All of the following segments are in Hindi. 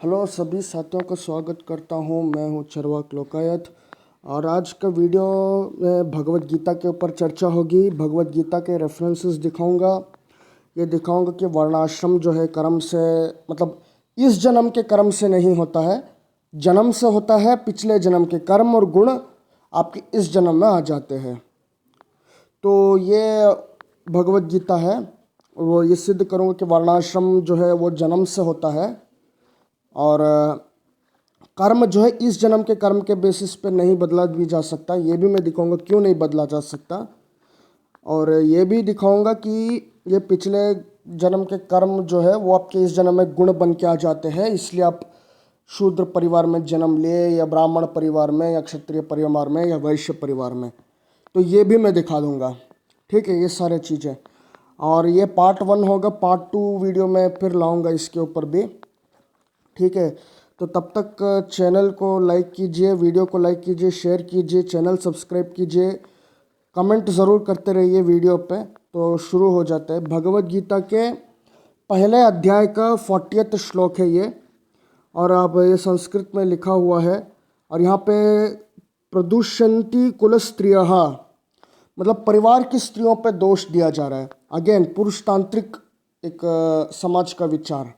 हेलो सभी साथियों का स्वागत करता हूं। मैं हूं चरवाक लोकायत और आज का वीडियो में भगवत गीता के ऊपर चर्चा होगी। भगवत गीता के रेफरेंसेस दिखाऊंगा। ये दिखाऊंगा कि वर्णाश्रम जो है कर्म से मतलब इस जन्म के कर्म से नहीं होता है, जन्म से होता है। पिछले जन्म के कर्म और गुण आपके इस जन्म में आ जाते हैं। तो ये भगवत गीता है। वो ये सिद्ध करूँगा कि वर्णाश्रम जो है वो जन्म से होता है और कर्म जो है इस जन्म के कर्म के बेसिस पे नहीं बदला भी जा सकता। ये भी मैं दिखाऊंगा क्यों नहीं बदला जा सकता। और ये भी दिखाऊंगा कि ये पिछले जन्म के कर्म जो है वो आपके इस जन्म में गुण बन के आ जाते हैं, इसलिए आप शूद्र परिवार में जन्म लिए या ब्राह्मण परिवार में या क्षत्रिय परिवार में या वैश्य परिवार में। तो ये भी मैं दिखा दूंगा। ठीक है, ये सारे चीज़ें। और ये पार्ट 1 होगा। पार्ट 2 वीडियो में फिर लाऊंगा इसके ऊपर भी। ठीक है, तो तब तक चैनल को लाइक कीजिए, वीडियो को लाइक कीजिए, शेयर कीजिए, चैनल सब्सक्राइब कीजिए, कमेंट ज़रूर करते रहिए वीडियो पे। तो शुरू हो जाते हैं। भगवत गीता के पहले अध्याय का 40वां श्लोक है ये। और अब ये संस्कृत में लिखा हुआ है और यहाँ पे प्रदुष्यंती कुल स्त्रियः मतलब परिवार की स्त्रियों पे दोष दिया जा रहा है। अगेन पुरुषतांत्रिक एक समाज का विचार।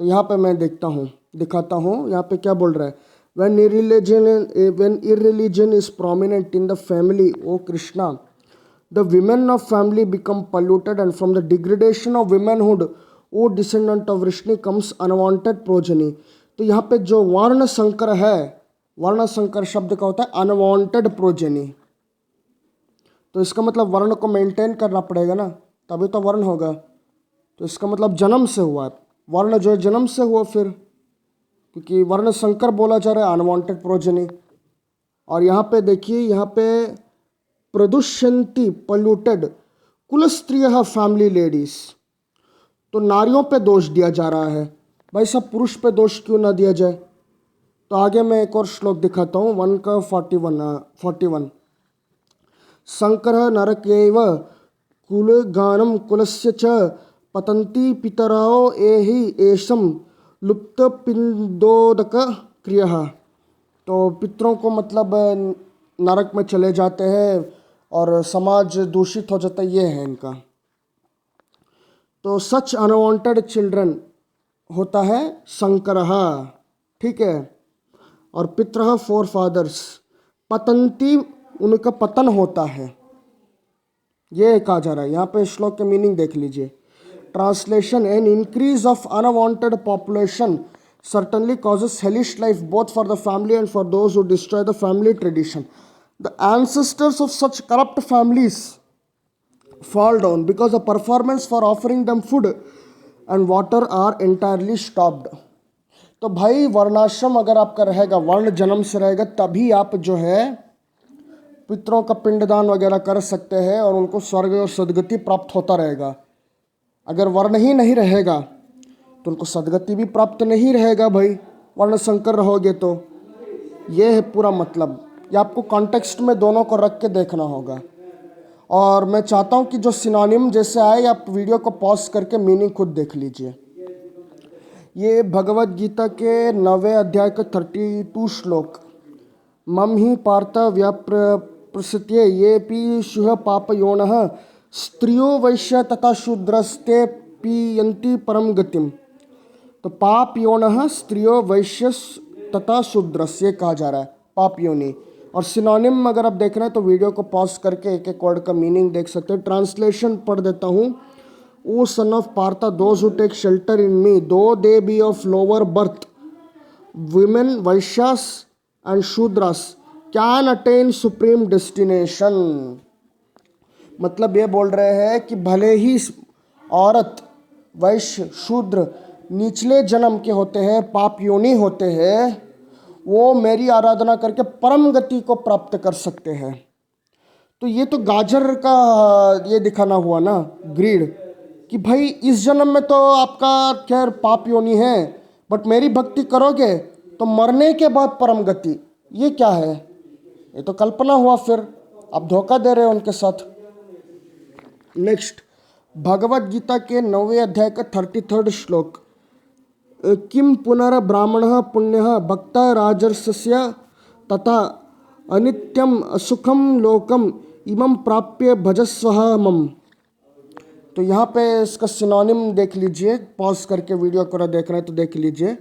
तो यहाँ पे मैं दिखाता हूँ यहाँ पे क्या बोल रहा है। when irreligion is prominent in the family, O Krishna, the women of family become polluted, and from the degradation of womanhood, O descendant of Vrishni, comes unwanted progeny. तो यहाँ पे जो वर्ण संकर है, वर्ण संकर शब्द का होता है अनवांटेड प्रोजेनी। तो इसका मतलब वर्ण को मेंटेन करना पड़ेगा ना, तभी तो वर्ण होगा। तो इसका मतलब जन्म से हुआ है, वर्ण जो है जन्म से हुआ फिर, क्योंकि वर्ण संकर बोला जा रहा है, अनवांटेड प्रोजेनी। और यहाँ पे देखिए, यहाँ पे प्रदुष्यंती पॉल्यूटेड कुल स्त्रियः फैमिली लेडीज। तो नारियों पे दोष दिया जा रहा है। भाई सब पुरुष पे दोष क्यों ना दिया जाए। तो आगे मैं एक और श्लोक दिखाता हूँ 1 का 41। शंकर नरकेव कुलगानम कुलस्य च पतंती पितरो एहि एषम लुप्त पिंडोदक क्रिया। तो पितरों को मतलब नरक में चले जाते हैं और समाज दूषित हो जाता है, ये है इनका। तो सच अनवांटेड चिल्ड्रन होता है शंकरः। ठीक है, और पितरः फोर फादर्स, पतंती उनका पतन होता है, ये कहा जा रहा है। यहाँ पे श्लोक के मीनिंग देख लीजिए। Translation, an increase of unwanted population certainly causes hellish life both for the family and for those who destroy the family tradition. The ancestors of such corrupt families fall down because the performance for offering them food and water are entirely stopped. तो भाई वर्णाश्रम अगर आपका रहेगा, वर्ण जन्म से रहेगा, तभी आप जो है पितरों का पिंडदान वगैरह कर सकते हैं और उनको स्वर्ग और सदगति प्राप्त होता रहेगा। अगर वर्ण ही नहीं रहेगा तो उनको सदगति भी प्राप्त नहीं रहेगा भाई, वर्ण संकर रहोगे तो। ये है पूरा मतलब। ये आपको कॉन्टेक्स्ट में दोनों को रख के देखना होगा। और मैं चाहता हूँ कि जो सिनोनिम जैसे आए, आप वीडियो को पॉज करके मीनिंग खुद देख लीजिए। ये भगवत गीता के 9वें अध्याय का 32 श्लोक। मम ही पार्थ व्याप्रसत्ये ये पी शुह पापयोनः स्त्रियो वैश्य तथा शूद्रस्ते पीयन्ति परम गतिम। तो पाप योनः स्त्रियो वैश्य तथा शूद्रस्य कहा जा रहा है, पाप योनि। और सिनोनिम अगर आप देख रहे हैं तो वीडियो को पॉज करके एक एक वर्ड का मीनिंग देख सकते हैं। ट्रांसलेशन पढ़ देता हूँ। O son of Partha, those who take shelter in me, though they be of lower birth, women vaishyas and shudras can attain supreme destination. मतलब ये बोल रहे हैं कि भले ही औरत वैश्य शूद्र निचले जन्म के होते हैं, पाप योनि होते हैं, वो मेरी आराधना करके परम गति को प्राप्त कर सकते हैं। तो ये तो गाजर का ये दिखाना हुआ ना, ग्रीड, कि भाई इस जन्म में तो आपका खैर पाप योनि है, बट मेरी भक्ति करोगे तो मरने के बाद परम गति। ये क्या है? ये तो कल्पना हुआ। फिर आप धोखा दे रहे हो उनके साथ। नेक्स्ट, भगवत गीता के 9वें अध्याय का 33 श्लोक। किम पुनर्ब्राह्मणः पुण्यः भक्तः राजर्षस्य तथा अनित्यम असुखम लोकम इमं प्राप्य भजस्वः मम। तो यहाँ पे इसका सिनोनिम देख लीजिए, पॉज करके वीडियो को देख रहे हैं तो देख लीजिए।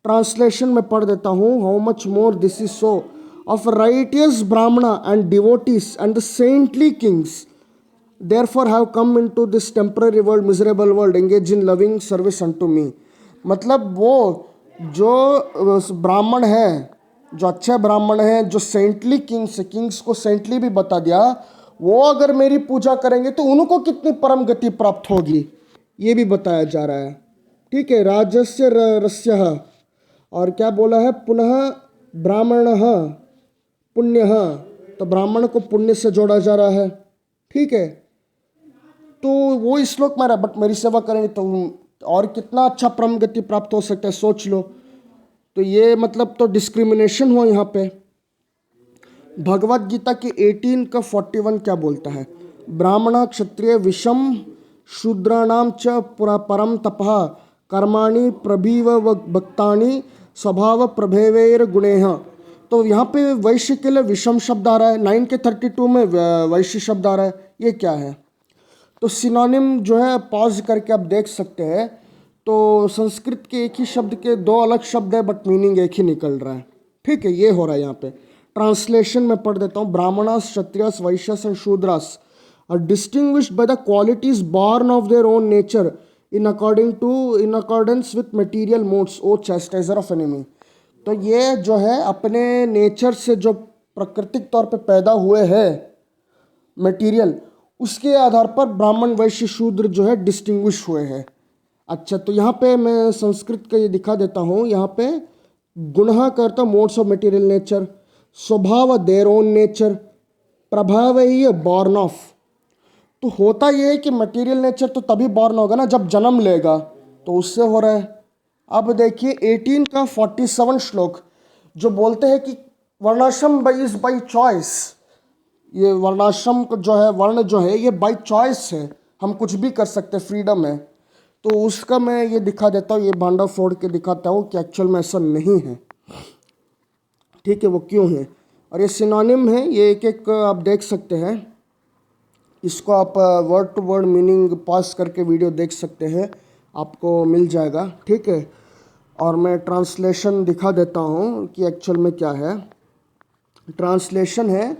ट्रांसलेशन में पढ़ देता हूँ। How much more this is so of righteous brahmana and devotees and the saintly kings therefore have come into this temporary world, miserable world, engage in loving service unto me। मतलब वो जो ब्राह्मण है, जो अच्छे ब्राह्मण हैं, जो सेंटली किंग्स को सेंटली भी बता दिया, वो अगर मेरी पूजा करेंगे तो उनको कितनी परम गति प्राप्त होगी, ये भी बताया जा रहा है। ठीक है, राजस्य रस्यः, और क्या बोला है, पुनः ब्राह्मणः पुण्यः, तो ब्राह्मण को पुण्य से जोड़ा जा रहा है। ठीक है, तो वो इस श्लोक में रहा, बट मेरी सेवा करेंगे तो और कितना अच्छा परम गति प्राप्त हो सकता है, सोच लो। तो ये मतलब तो डिस्क्रिमिनेशन हुआ यहाँ पे। भगवत गीता के 18 का 41 क्या बोलता है, ब्राह्मण क्षत्रिय विषम शूद्राणाम च परम तपः कर्माणि प्रभीव भक्तानि स्वभाव प्रभेवैर गुणेह। तो यहाँ पे वैश्य के लिए विषम शब्द आ रहा है, 9 के 32 में वैश्य शब्द आ रहा है, ये क्या है। तो सिनोनिम जो है पॉज करके आप देख सकते हैं। तो संस्कृत के एक ही शब्द के दो अलग शब्द है बट मीनिंग एक ही निकल रहा है। ठीक है, ये हो रहा है यहाँ पे। ट्रांसलेशन में पढ़ देता हूँ। Brahmanas kshatriyas vaishyas and shudras are distinguished by the qualities born of their own nature in accordance with material modes O chastiser of enemy. तो ये जो है अपने नेचर से जो प्राकृतिक तौर पे पैदा हुए हैं मटेरियल, उसके आधार पर ब्राह्मण वैश्य शूद्र जो है डिस्टिंग्विश हुए हैं। अच्छा, तो यहाँ पे मैं संस्कृत का ये दिखा देता हूँ। यहाँ पे गुणः करता मोड्स ऑफ मटेरियल नेचर, स्वभाव देयर ओन नेचर, प्रभाव ही है बॉर्न ऑफ। तो होता ये है कि मटेरियल नेचर तो तभी बॉर्न होगा ना जब जन्म लेगा, तो उससे हो रहा है। अब देखिए 18 का 47 श्लोक जो बोलते हैं कि वर्णाश्रम इज बाई चॉइस। ये वर्णाश्रम जो है, वर्ण जो है ये बाई चॉइस है, हम कुछ भी कर सकते हैं, फ्रीडम है। तो उसका मैं ये दिखा देता हूँ, ये भांडा फोड़ के दिखाता हूँ कि एक्चुअल में ऐसा नहीं है। ठीक है, वो क्यों है। और ये सिनोनिम है, ये एक एक आप देख सकते हैं। इसको आप word to word meaning pause करके वीडियो देख सकते हैं, आपको मिल जाएगा। ठीक है, और मैं ट्रांसलेशन दिखा देता हूँ कि एक्चुअल में क्या है। ट्रांसलेशन है,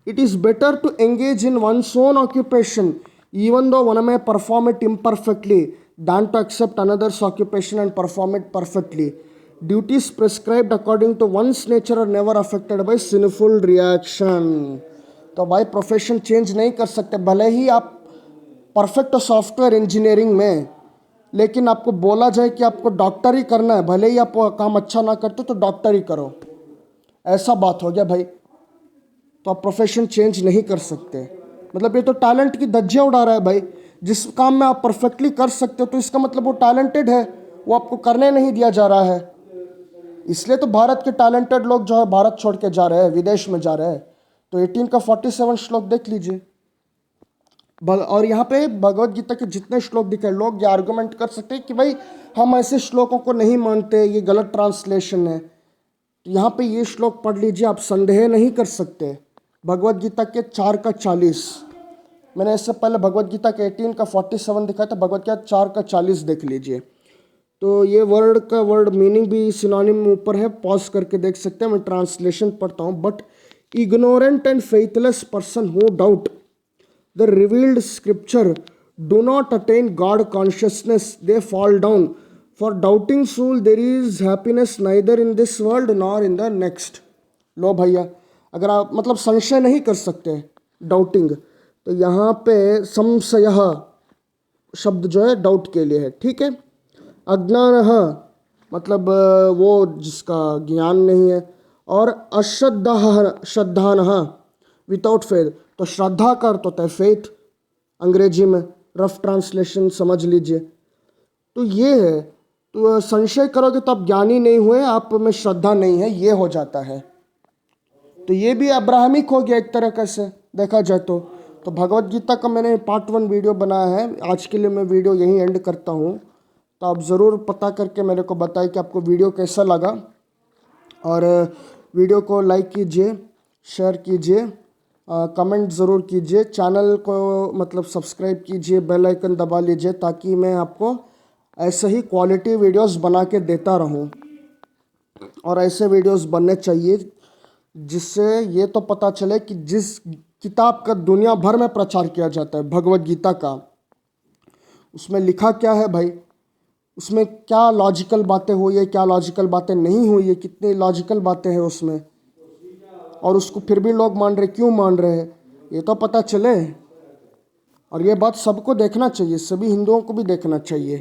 it is better to engage in one's own occupation even though one may perform it imperfectly than to accept another's occupation and perform it perfectly. Duties prescribed according to one's nature are never affected by sinful reaction। तो भाई प्रोफेशन चेंज नहीं कर सकते, भले ही आप परफेक्ट हो सॉफ्टवेयर इंजीनियरिंग में, लेकिन आपको बोला जाए कि आपको डॉक्टर ही करना है, भले ही आप काम अच्छा ना करते तो डॉक्टर ही करो, ऐसा बात हो गया भाई। तो आप प्रोफेशन चेंज नहीं कर सकते। मतलब ये तो टैलेंट की धज्जियाँ उड़ा रहा है भाई। जिस काम में आप परफेक्टली कर सकते हो तो इसका मतलब वो टैलेंटेड है, वो आपको करने नहीं दिया जा रहा है। इसलिए तो भारत के टैलेंटेड लोग जो है भारत छोड़ के जा रहे हैं, विदेश में जा रहे हैं। तो 18 का 47 श्लोक देख लीजिए। और यहाँ पे भगवत गीता के जितने श्लोक दिखे, लोग ये आर्गूमेंट कर सकते हैं कि भाई हम ऐसे श्लोकों को नहीं मानते, ये गलत ट्रांसलेशन है। तो यहाँ पे ये श्लोक पढ़ लीजिए, आप संदेह नहीं कर सकते। भगवत गीता के 4 का 40, मैंने इससे पहले भगवत गीता के 18 का 47 दिखाया था, भगवत गीता 4 का 40 देख लीजिए। तो ये वर्ड का वर्ड मीनिंग भी सिनोनिम ऊपर है, पॉज करके देख सकते हैं। मैं ट्रांसलेशन पढ़ता हूँ। But ignorant and faithless person who doubt the revealed scripture do not attain God consciousness, they fall down. For doubting soul there is happiness neither in this world nor in the next. लो भैया, अगर आप मतलब संशय नहीं कर सकते, डाउटिंग, तो यहाँ पे संशयः शब्द जो है डाउट के लिए है। ठीक है, अज्ञानः मतलब वो जिसका ज्ञान नहीं है, और श्रद्धानः विदाउट फेथ, तो श्रद्धा का अर्थ होता है फेथ अंग्रेजी में, रफ ट्रांसलेशन समझ लीजिए। तो ये है, तो संशय करोगे तो आप ज्ञानी नहीं हुए, आप में श्रद्धा नहीं है, ये हो जाता है। तो ये भी अब्राहमिक हो गया एक तरह से देखा जाए तो भगवत गीता का मैंने पार्ट 1 वीडियो बनाया है। आज के लिए मैं वीडियो यहीं एंड करता हूँ। तो आप ज़रूर पता करके मेरे को बताएं कि आपको वीडियो कैसा लगा, और वीडियो को लाइक कीजिए, शेयर कीजिए, कमेंट ज़रूर कीजिए, चैनल को मतलब सब्सक्राइब कीजिए, बेल आइकन दबा लीजिए, ताकि मैं आपको ऐसे ही क्वालिटी वीडियोस बना के देता रहूं। और ऐसे वीडियोस बनने चाहिए जिससे ये तो पता चले कि जिस किताब का दुनिया भर में प्रचार किया जाता है, भगवत गीता का, उसमें लिखा क्या है भाई, उसमें क्या लॉजिकल बातें हुई है, क्या लॉजिकल बातें नहीं हुई है, कितनी लॉजिकल बातें हैं उसमें, और उसको फिर भी लोग मान रहे, क्यों मान रहे हैं, ये तो पता चले। और ये बात सबको देखना चाहिए, सभी हिंदुओं को भी देखना चाहिए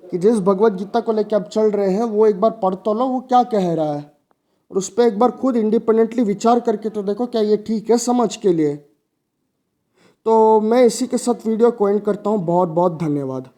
कि जिस भगवत गीता को लेकर आप चल रहे हैं वो एक बार पढ़ तो लो, वो क्या कह रहा है, और उस पर एक बार खुद इंडिपेंडेंटली विचार करके तो देखो क्या ये ठीक है समझ के लिए। तो मैं इसी के साथ वीडियो को एंड करता हूँ। बहुत बहुत धन्यवाद।